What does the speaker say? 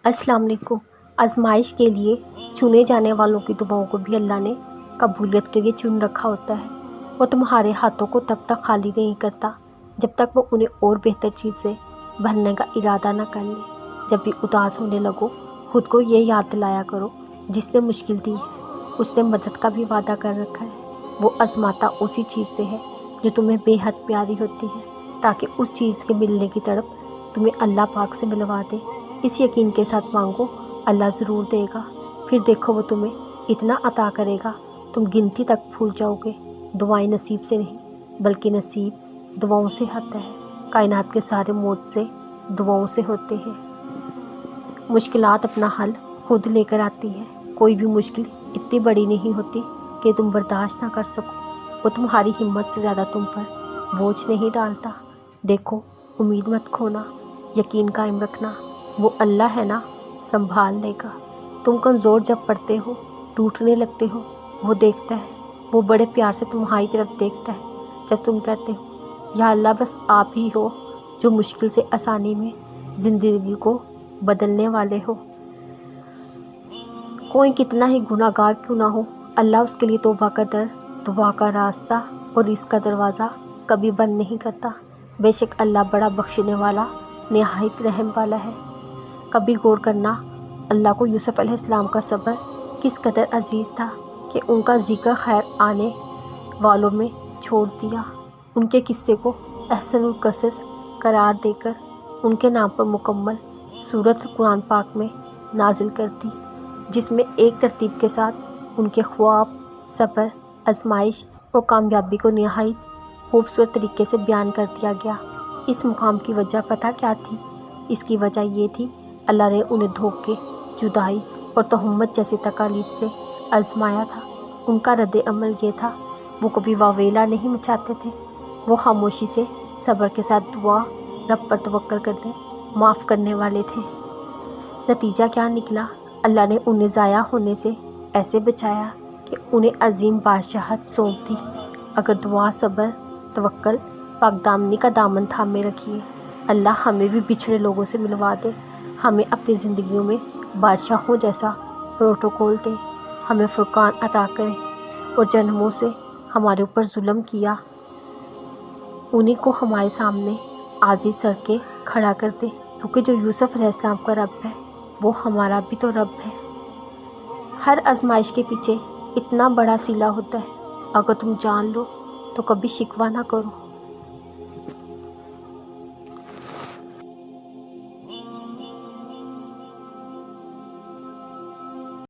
अस्सलाम वालेकुम। आजमाइश के लिए चुने जाने वालों की दुआओं को भी अल्लाह ने कबूलियत के लिए चुन रखा होता है। वो तुम्हारे हाथों को तब तक खाली नहीं करता जब तक वो उन्हें और बेहतर चीज़ से भरने का इरादा न कर ले। जब भी उदास होने लगो, खुद को ये याद दिलाया करो, जिसने मुश्किल दी है उसने मदद का भी वादा कर रखा है। वो आजमाता उसी चीज़ से है जो तुम्हें बेहद प्यारी होती है, ताकि उस चीज़ के मिलने की तड़प तुम्हें अल्लाह पाक से मिलवा दे। इस यकीन के साथ मांगो, अल्लाह ज़रूर देगा। फिर देखो वो तुम्हें इतना अता करेगा, तुम गिनती तक भूल जाओगे। दुआएं नसीब से नहीं बल्कि नसीब दुआओं से आता है। कायनात के सारे मौत से दुआओं से होते हैं। मुश्किलात अपना हल खुद लेकर आती हैं। कोई भी मुश्किल इतनी बड़ी नहीं होती कि तुम बर्दाश्त ना कर सको। वो तुम्हारी हिम्मत से ज़्यादा तुम पर बोझ नहीं डालता। देखो, उम्मीद मत खोना, यकीन कायम रखना। वो अल्लाह है ना, संभाल लेगा। तुम कमज़ोर जब पड़ते हो, टूटने लगते हो, वो देखता है। वो बड़े प्यार से तुम्हारी तरफ देखता है जब तुम कहते हो, या अल्लाह बस आप ही हो जो मुश्किल से आसानी में ज़िंदगी को बदलने वाले हो। कोई कितना ही गुनाहगार क्यों ना हो, अल्लाह उसके लिए तौबा का दर, दुआ का रास्ता और इसका दरवाज़ा कभी बंद नहीं करता। बेशक अल्लाह बड़ा बख्शने वाला, निहायत रहम वाला है। कभी गौर करना, अल्लाह को यूसुफ अलैहिस्सलाम का सब्र किस कदर अजीज़ था कि उनका ज़िक्र खैर आने वालों में छोड़ दिया। उनके किस्से को अहसनुल क़सस करार देकर उनके नाम पर मुकम्मल सूरत कुरान पाक में नाजिल कर दी, जिसमें एक तरतीब के साथ उनके ख्वाब, सब्र, आजमाइश और कामयाबी को निहायत खूबसूरत तरीके से बयान कर दिया गया। इस मुकाम की वजह पता क्या थी? इसकी वजह ये थी, अल्लाह ने उन्हें धोखे, जुदाई और तहम्मत जैसी तकालीफ से आजमाया था। उनका रद्द अमल ये था, वो कभी वावेला नहीं मचाते थे। वो खामोशी से सब्र के साथ दुआ, रब पर तवक्कल करने, माफ़ करने वाले थे। नतीजा क्या निकला? अल्लाह ने उन्हें ज़ाया होने से ऐसे बचाया कि उन्हें अजीम बादशाहत सौंप दी। अगर दुआ, सब्र, तवक्कल, पाकदामनी का दामन थामे रखिए, अल्लाह हमें भी बिछड़े लोगों से मिलवा दे। हमें अपनी ज़िंदगियों में बादशाहों जैसा प्रोटोकॉल दे। हमें फुरकान अता करे और जन्मों से हमारे ऊपर जुल्म किया, उन्हीं को हमारे सामने आज़िज़ सर के खड़ा कर दे। क्योंकि जो यूसुफ अलैहिस्सलाम का रब है, वो हमारा भी तो रब है। हर आजमाइश के पीछे इतना बड़ा सिला होता है, अगर तुम जान लो तो कभी शिकवा ना करो।